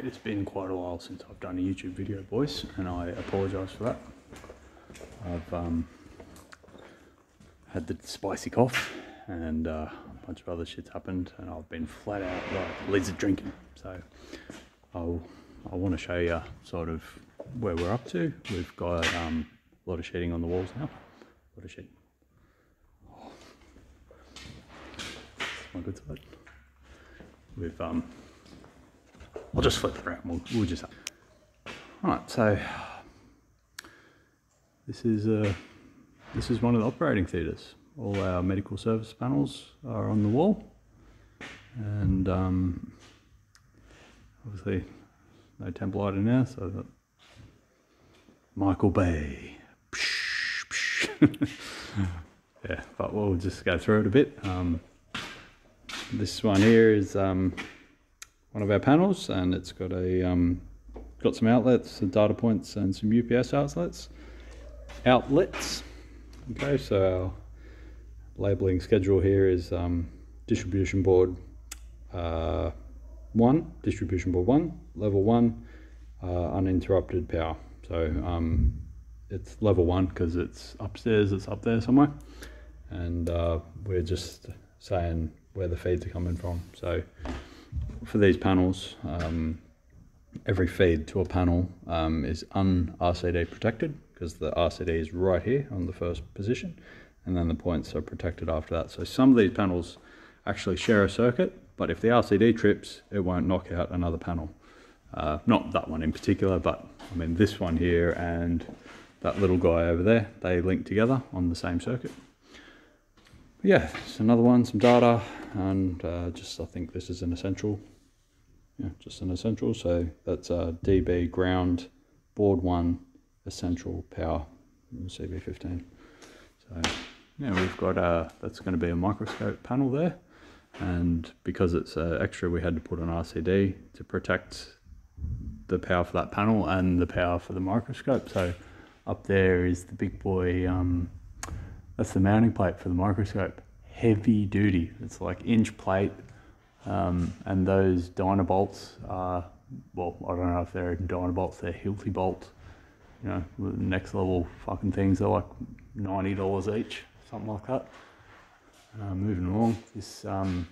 It's been quite a while since I've done a YouTube video, boys, and I apologise for that. I've had the spicy cough and a bunch of other shit's happened, and I've been flat out like lizard drinking. So I want to show you sort of where we're up to. We've got a lot of sheeting on the walls now. A lot of sheet. Oh. That's my good side. We've I'll just flip it around. We'll just. Alright, so this is one of the operating theatres. All our medical service panels are on the wall, and obviously no temp light in there, so that Michael Bay. Yeah, but we'll just go through it a bit. This one here is one of our panels, and it's got a got some outlets, some data points, and some UPS outlets. Okay, so our labeling schedule here is distribution board 1, distribution board 1, level 1, uninterrupted power. So it's level 1 because it's upstairs, it's up there somewhere, and we're just saying where the feeds are coming from. So for these panels, every feed to a panel is un-RCD protected, because the RCD is right here on the first position, and then the points are protected after that. So some of these panels actually share a circuit, but if the RCD trips, it won't knock out another panel. Not that one in particular, but I mean this one here and that little guy over there, they link together on the same circuit. Yeah, it's another one, some data, and just I think this is an essential. Yeah, just an essential. So that's DB ground, board 1, essential power, CB15. So yeah, we've got that's going to be a microscope panel there, and because it's extra, we had to put an RCD to protect the power for that panel and the power for the microscope. So up there is the big boy. That's the mounting plate for the microscope. Heavy duty. It's like inch plate, and those Dynabolts are, well, I don't know if they're Dynabolts, they're Hilti bolts. You know, next level fucking things. They're like $90 each, something like that. Moving along, this the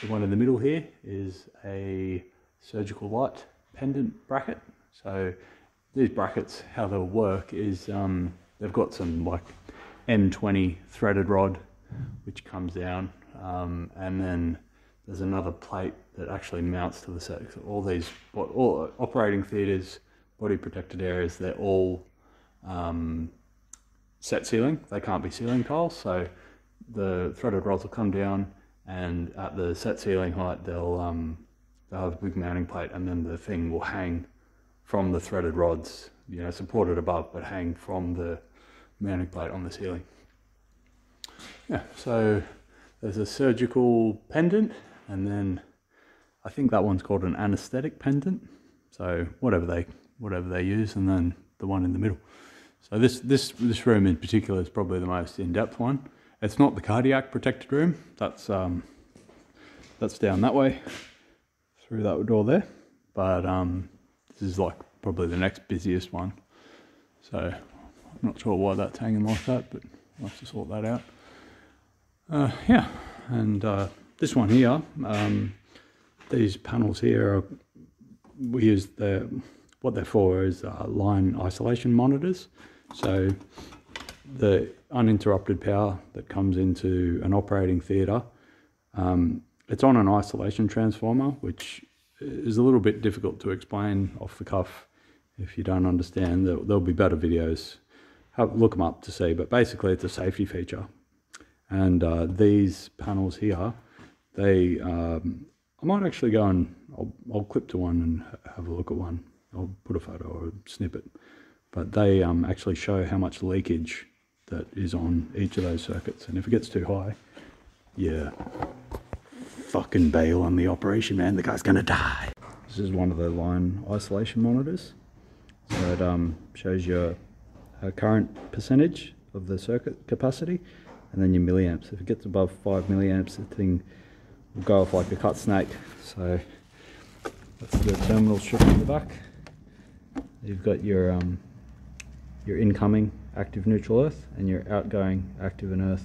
one in the middle here is a surgical light pendant bracket. So these brackets, how they'll work is they've got some like M20 threaded rod which comes down, and then there's another plate that actually mounts to the set. So all operating theatres, body protected areas, they're all set ceiling. They can't be ceiling tiles, so the threaded rods will come down, and at the set ceiling height they'll have a big mounting plate, and then the thing will hang from the threaded rods, you know, supported above, but hang from the mounting plate on the ceiling. Yeah, so there's a surgical pendant, and then I think that one's called an anesthetic pendant. So whatever they use, and then the one in the middle. So this room in particular is probably the most in-depth one. It's not the cardiac protected room. That's down that way through that door there. But this is like probably the next busiest one. So I'm not sure why that's hanging like that, but I'll have to sort that out. Yeah, and this one here, these panels here, we use what they're for is line isolation monitors. So the uninterrupted power that comes into an operating theatre, it's on an isolation transformer, which is a little bit difficult to explain off the cuff if you don't understand. There'll be better videos. Look them up to see, but basically it's a safety feature. And these panels here, they, I might actually go and I'll clip to one and have a look at one. I'll put a photo or a snippet. But they actually show how much leakage that is on each of those circuits. And if it gets too high, yeah, fucking bail on the operation, man. The guy's gonna die. This is one of the line isolation monitors. So it shows your current percentage of the circuit capacity, and then your milliamps. If it gets above 5 milliamps, the thing will go off like a cut snake. So That's the terminal strip at the back. You've got your incoming active neutral earth and your outgoing active and earth.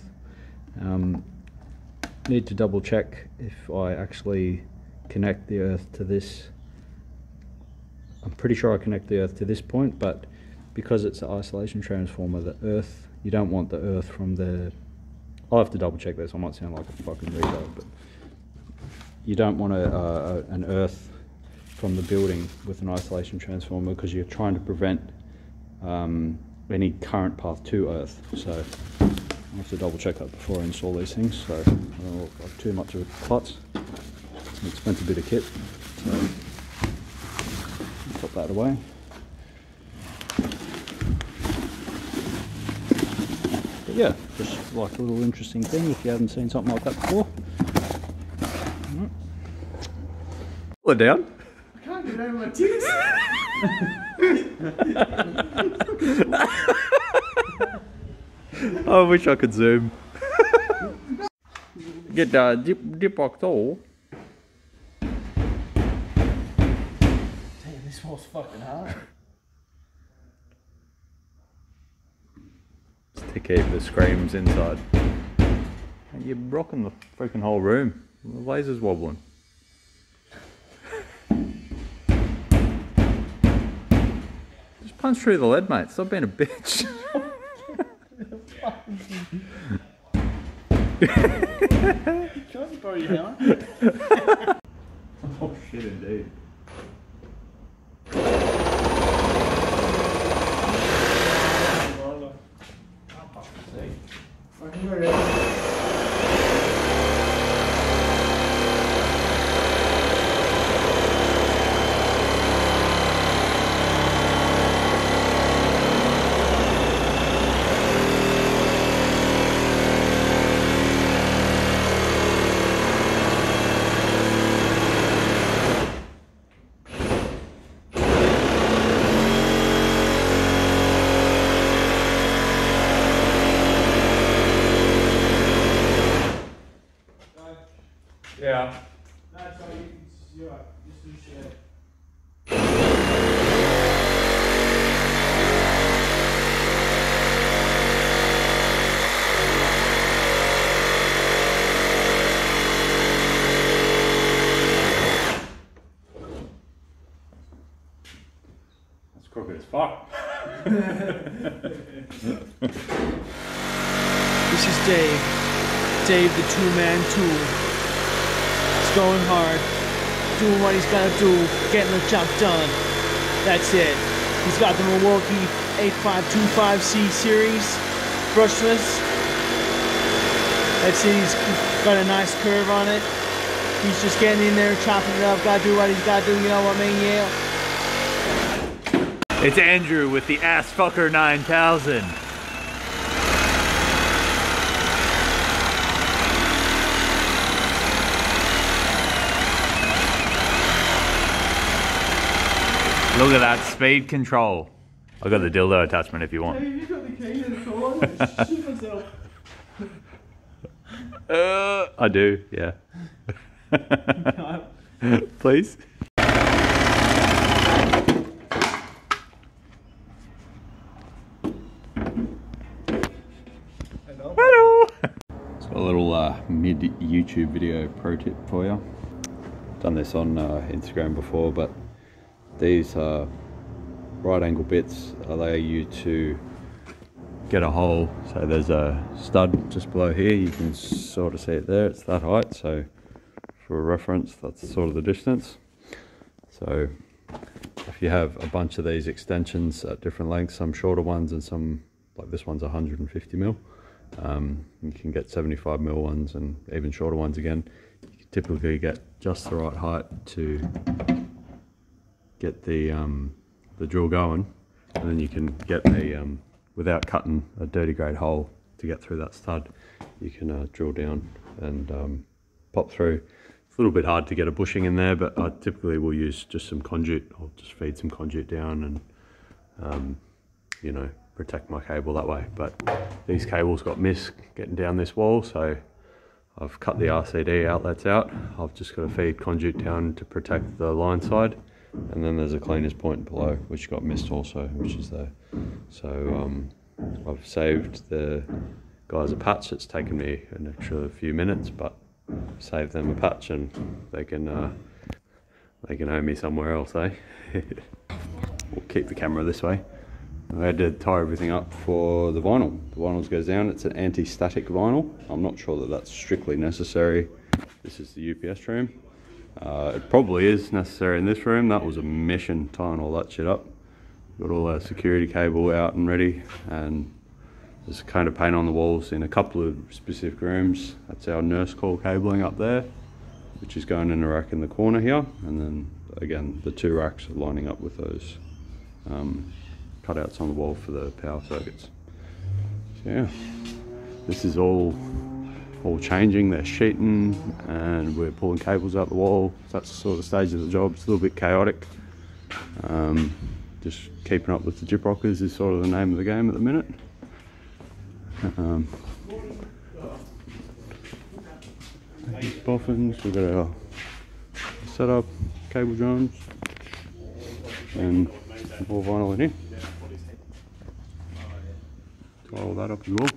Need to double check if I actually connect the earth to this. I'm pretty sure I connect the earth to this point, but because it's an isolation transformer, the earth, you don't want the earth from the... I'll have to double check this, I might sound like a fucking retard, but you don't want an earth from the building with an isolation transformer, because you're trying to prevent any current path to earth. So I have to double check that before I install these things, so I don't look like too much of a klutz. It's an expensive bit of kit, so put that away. But yeah, just like a little interesting thing if you haven't seen something like that before. Pull it down. I can't get over my tits. I wish I could zoom. Get dip box all. Damn, this was fucking hard. Just to keep the screams inside. And you're rocking the freaking whole room. The laser's wobbling. Just punch through the lead, mate. Stop being a bitch. Can I borrow your hammer? Oh shit, indeed. Yeah. That's all you're right. Just do shit. That's crooked as fuck. This is Dave. Dave the two-man tool. He's going hard, doing what he's gotta do, getting the job done. That's it. He's got the Milwaukee 8525C series brushless. That's it, he's got a nice curve on it. He's just getting in there, chopping it up, gotta do what he's gotta do, you know what I mean, yeah? It's Andrew with the Ass Fucker 9000. Look at that speed control. I've got the dildo attachment if you want. Hey, you got the key to the door? Shit myself. I do, yeah. Please. Hello. It's got a little mid-YouTube video pro tip for you. Done this on Instagram before, but these right angle bits allow you to get a hole. So there's a stud just below here, you can sort of see it there, it's that height, so for reference that's sort of the distance. So if you have a bunch of these extensions at different lengths, some shorter ones and some, like this one's 150mm, you can get 75mm ones and even shorter ones again. You can typically get just the right height to get the drill going, and then you can get a without cutting a dirty grade hole to get through that stud. You can drill down and pop through. It's a little bit hard to get a bushing in there, but I typically will use just some conduit. I'll just feed some conduit down and you know, protect my cable that way. But these cables got missed getting down this wall, so I've cut the RCD outlets out. I've just got a feed conduit down to protect the line side, and then there's a cleaner's point below which got missed also, which is there. So I've saved the guys a patch. It's taken me an extra few minutes, but save them a patch and they can owe me somewhere else, eh? We'll keep the camera this way. I had to tie everything up for the vinyl. The vinyl goes down. It's an anti-static vinyl. I'm not sure that that's strictly necessary. This is the UPS room. It probably is necessary in this room. That was a mission tying all that shit up. Got all our security cable out and ready, and there's a coat of paint on the walls in a couple of specific rooms. That's our nurse call cabling up there, which is going in a rack in the corner here, and then again the two racks are lining up with those cutouts on the wall for the power circuits. So yeah, this is all changing. They're sheeting and we're pulling cables out the wall. That's the sort of stage of the job. It's a little bit chaotic. Just keeping up with the jip rockers is sort of the name of the game at the minute. Boffins, we've got our setup, cable drums, and more vinyl in here. Tie all that up as well.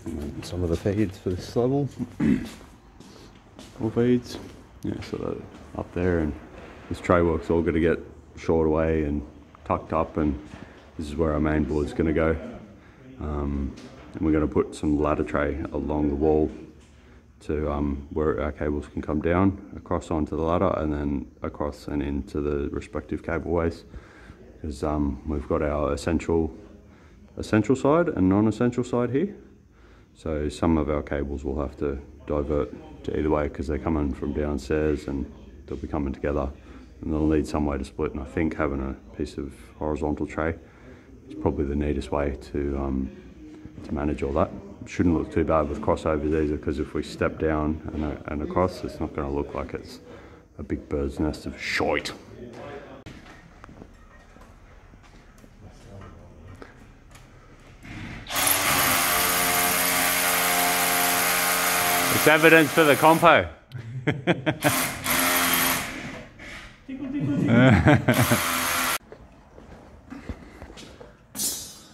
And some of the feeds for this level. All feeds. Yeah, so that up there, and this tray work's all going to get shored away and tucked up, and this is where our main board's going to go. And we're going to put some ladder tray along the wall to where our cables can come down across onto the ladder and then across and into the respective cableways. Because we've got our essential side and non-essential side here. So some of our cables will have to divert to either way because they're coming from downstairs and they'll be coming together, and they'll need some way to split. And I think having a piece of horizontal tray is probably the neatest way to manage all that. It shouldn't look too bad with crossovers either, because if we step down and across, it's not going to look like it's a big bird's nest of shite. It's evidence for the compo.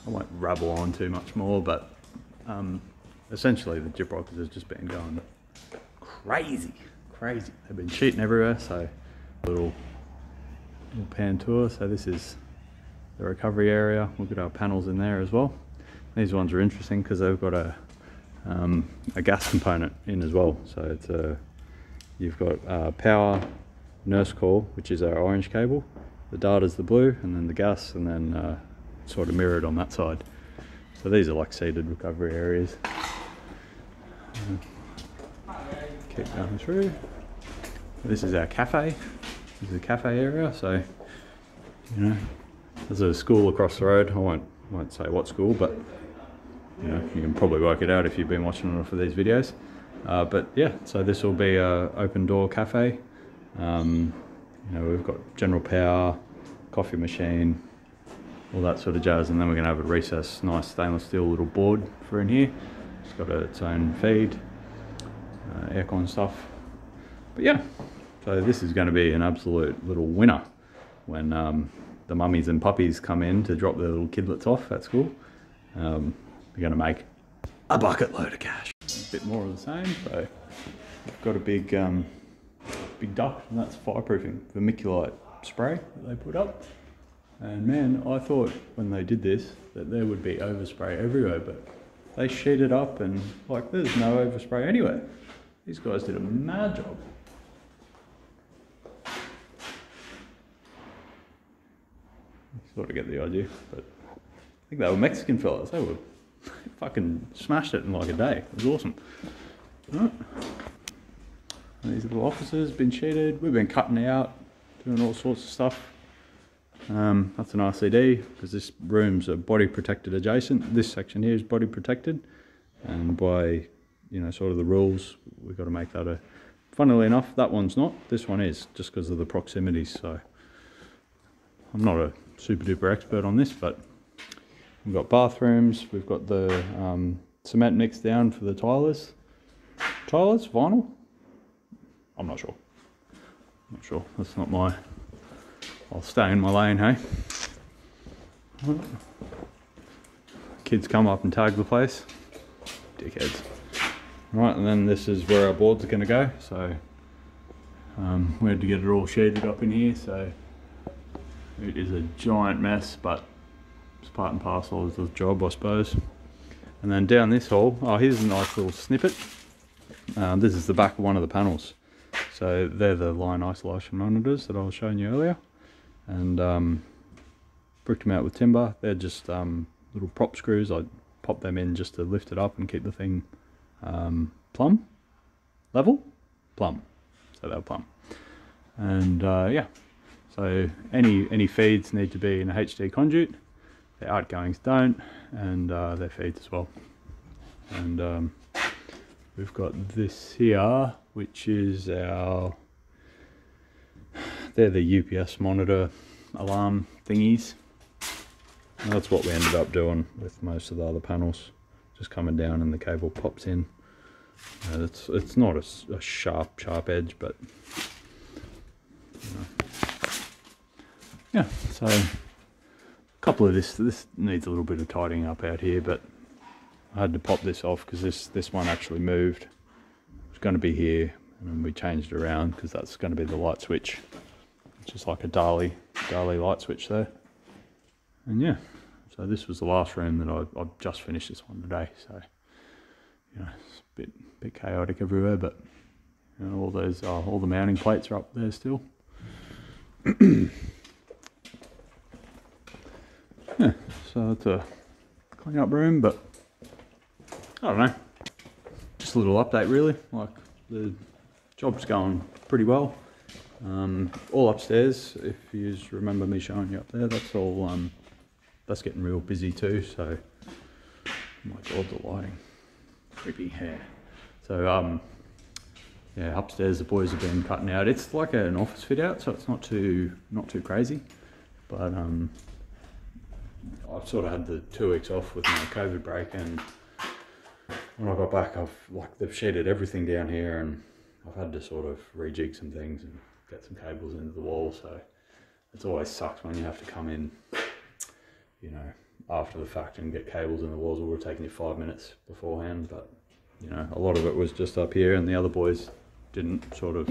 I won't rabble on too much more, but essentially the jip rockers has just been going crazy. They've been cheating everywhere, so little pan tour. So this is the recovery area. We've got our panels in there as well. These ones are interesting because they've got a gas component in as well. So it's you've got power, nurse call, which is our orange cable, the data's the blue, and then the gas, and then sort of mirrored on that side. So these are like seated recovery areas. Keep going through. This is our cafe. This is a cafe area. So you know, there's a school across the road. I won't say what school, but you know, you can probably work it out if you've been watching enough of these videos. But yeah, so this will be a open door cafe. You know, we've got general power, coffee machine, all that sort of jazz, and then we're going to have a recessed, nice stainless steel little board for in here. It's got its own feed, aircon stuff. But yeah, so this is going to be an absolute little winner when the mummies and puppies come in to drop their little kidlets off at school. We're going to make a bucket load of cash. A bit more of the same. So we've got a big duct, and that's fireproofing, vermiculite spray that they put up. And man, I thought when they did this that there would be overspray everywhere, but they sheeted up and like there's no overspray anywhere. These guys did a mad job. Sort of get the idea, but I think they were Mexican fellas. They were fucking smashed it in like a day. It was awesome. Right. These little offices been sheeted. We've been cutting out, doing all sorts of stuff. That's an RCD because this room's a body protected adjacent. This section here is body protected, and by sort of the rules, we've got to make that a. Funnily enough, that one's not. This one is, just because of the proximity. So I'm not a super duper expert on this, but we've got bathrooms. We've got the cement mix down for the tilers. Tilers? Vinyl? I'm not sure. Not sure. That's not my... I'll stay in my lane, hey? Kids come up and tag the place. Dickheads. Right, and then this is where our boards are going to go. So we had to get it all sheeted up in here. So it is a giant mess, but it's part and parcel of the job, I suppose. And then down this hall, oh, here's a nice little snippet. This is the back of one of the panels. So they're the line isolation monitors that I was showing you earlier. And bricked them out with timber. They're just little prop screws. I pop them in just to lift it up and keep the thing plumb. So they're plumb. And yeah, so any feeds need to be in a HD conduit. Their outgoings don't, and their feeds as well. And we've got this here, which is our... They're the UPS monitor alarm thingies. And that's what we ended up doing with most of the other panels. Just coming down and the cable pops in. It's not a sharp edge, but you know. Yeah. So a couple of this needs a little bit of tidying up out here, but I had to pop this off because this one actually moved. It was going to be here, and then we changed it around because that's going to be the light switch. It's just like a Dali light switch there. And yeah, so this was the last room that I've just finished this one today. So you know, it's a bit chaotic everywhere, but you know, all the mounting plates are up there still. Yeah, so it's a clean up room, but I don't know, just a little update really. Like, the job's going pretty well. All upstairs, if you remember me showing you up there, that's all that's getting real busy too. So oh my god, the lighting, creepy hair. So yeah, upstairs the boys have been cutting out. It's like an office fit out, so it's not too crazy, but I've sort of had the 2 weeks off with my COVID break, and when I got back, they've sheeted everything down here, and I've had to sort of rejig some things and get some cables into the wall. So it's always sucks when you have to come in, you know, after the fact and get cables in the walls. It would have taken you 5 minutes beforehand, but you know, a lot of it was just up here, and the other boys didn't sort of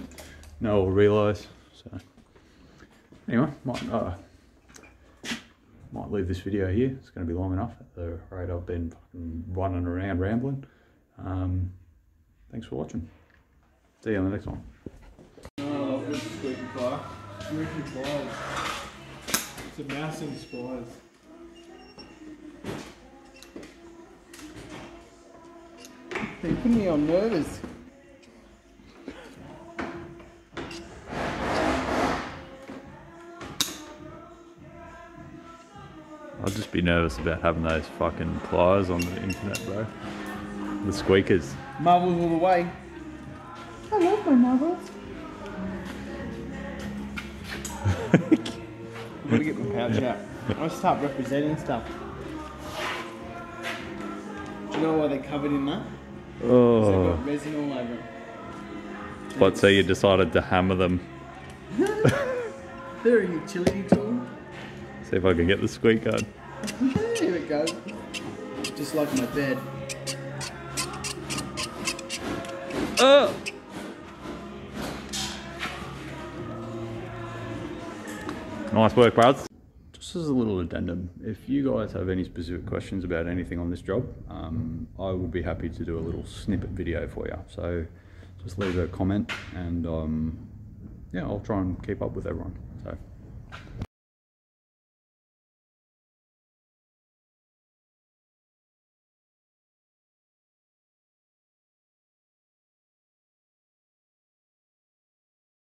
know or realise. So anyway, might leave this video here. It's going to be long enough at the rate I've been fucking running around rambling. Thanks for watching. See you on the next one. Oh, this is squeaky fire. Squeaky flies. It's a mouse in spiders. They put me on nervous. I'd just be nervous about having those fucking pliers on the internet, bro. The squeakers. Marbles all the way. I love my marbles. I'm gonna get my pouch out. I'm gonna start representing stuff. Do you know why they're covered in that? Because they've got resin all over it. What, so you decided to hammer them? They're a utility tool. See if I can get the squeak gun. Here it goes. Just like my bed. Nice work, Brad. Just as a little addendum, if you guys have any specific questions about anything on this job, I would be happy to do a little snippet video for you. So just leave a comment, and yeah, I'll try and keep up with everyone. So